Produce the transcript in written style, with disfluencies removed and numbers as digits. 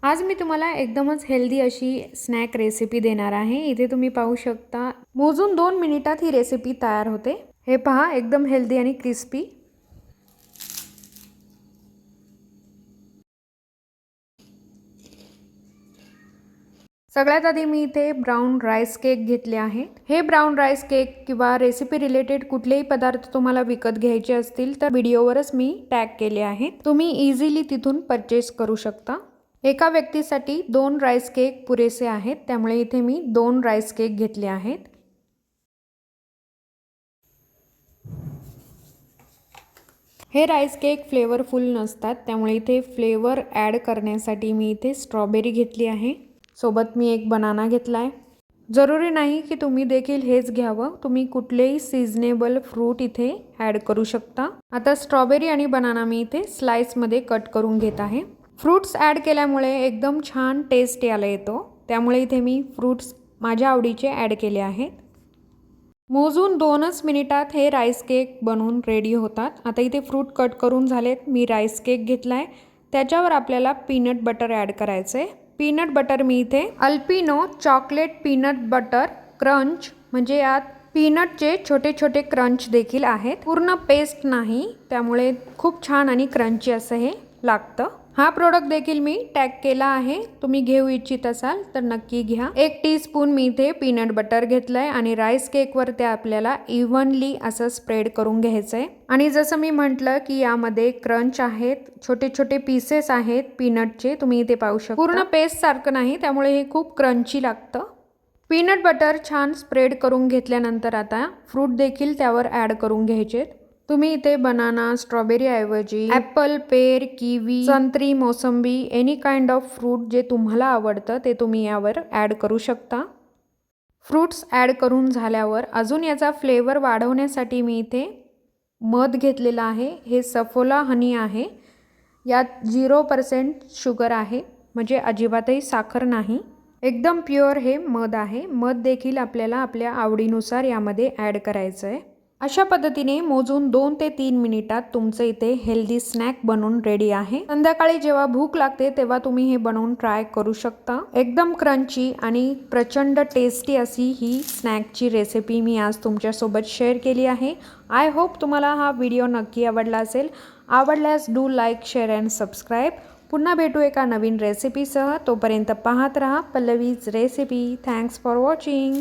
आज मी तुम्हाला एकदमच हेल्दी अशी स्नॅक रेसिपी देणार आहे। इथे तुम्ही पाहू शकता मोजून 2 मिनिटात ही रेसिपी तयार होते। हे पहा एकदम हेल्दी आणि क्रिस्पी। सगळ्यात आधी मी इथे ब्राउन राईस केक घेतले आहेत। हे ब्राउन राईस केक किंवा रेसिपी रिलेटेड कुठलेही पदार्थ तुम्हाला विकत घ्यायचे असतील तर व्हिडिओवरच मी टॅग केले आहेत। तुम्ही इझिली तिथून परचेस करू शकता। एका व्यक्तीसाठी 2 राईस केक पुरेसे आहेत, त्यामुळे इथे मी 2 राईस केक घेतले आहेत। हे राईस केक फ्लेवरफुल नसतात, त्यामुळे इथे फ्लेवर ॲड करण्यासाठी मी इथे स्ट्रॉबेरी घेतली आहे। सोबत मी एक बनाना घेतलाय। जरुरी नाही की तुम्ही देखील हेच घ्यावं, तुम्ही कुठलेही सीजनेबल फ्रूट इथे ॲड करू शकता। आता स्ट्रॉबेरी आणि बनाना मी इथे स्लाइसमध्ये कट करून घेत आहे। फ्रूट्स ॲड केल्यामुळे एकदम छान टेस्ट यायला येतो, त्यामुळे इथे मी फ्रूट्स माझ्या आवडीचे ॲड केले आहेत। मोजून 2च मिनिटात हे राईस केक बनवून रेडी होतात। आता इथे फ्रूट कट करून झालेत। मी राईस केक घेतलाय, त्याच्यावर आपल्याला पीनट बटर ॲड करायचंय। पीनट बटर मी इथे Alpino chocolate peanut butter crunch, म्हणजे यात पीनटचे छोटे छोटे क्रंच देखील आहेत, पूर्ण पेस्ट नाही, त्यामुळे खूप छान आणि क्रंची असं हे लागतं। हा प्रोडक्ट देखील मी टॅग केला आहे, तुम्ही घेऊ इच्छित असाल तर नक्की घ्या। 1 टीस्पून मी इथे पीनट बटर घेतलंय आणि राईस केकवर ते आपल्याला इव्हनली असं स्प्रेड करून घ्यायचंय। आणि जसं मी म्हटलं की यामध्ये क्रंच आहेत, छोटे छोटे पीसेस आहेत पीनटचे, तुम्ही इथे पाहू शकता। पूर्ण पेस्ट सारखं नाही, त्यामुळे हे खूप क्रंची लागतं। पीनट बटर छान स्प्रेड करून घेतल्यानंतर आता फ्रूट देखील त्यावर ॲड करून घ्यायचे। तुम्ही इथे बनाना, स्ट्रॉबेरी ऐवजी ॲपल, पेर, किवी, संत्री, मोसंबी, एनी काइंड ऑफ फ्रूट जे तुम्हाला आवडतं ते तुम्ही यावर ॲड करू शकता। फ्रूट्स ॲड करून झाल्यावर अजून याचा फ्लेवर वाढवण्यासाठी मी इथे मध घेतलेला आहे। हे सफोला हनी आहे, यात 0% शुगर आहे, म्हणजे अजिबातही साखर नाही, एकदम प्युअर हे मध आहे। मध देखील आपल्याला आपल्या आवडीनुसार यामध्ये ॲड करायचं आहे। अशा पद्धतीने मोजून 2 ते 3 मिनिटात तुमचं इथे हेल्दी स्नॅक बनवून रेडी आहे। संध्याकाळी जेव्हा भूक लागते तेव्हा तुम्ही हे बनवून ट्राय करू शकता। एकदम क्रंची आणि प्रचंड टेस्टी अशी ही स्नॅकची रेसिपी मी आज तुमच्यासोबत शेअर केली आहे। आय होप तुम्हाला हा व्हिडिओ नक्की आवडला असेल। आवडल्यास do like, share and subscribe. पुन्हा भेटू एका नवीन रेसिपीसह, तोपर्यंत पाहत रहा Pallavi's recipe. Thanks for watching.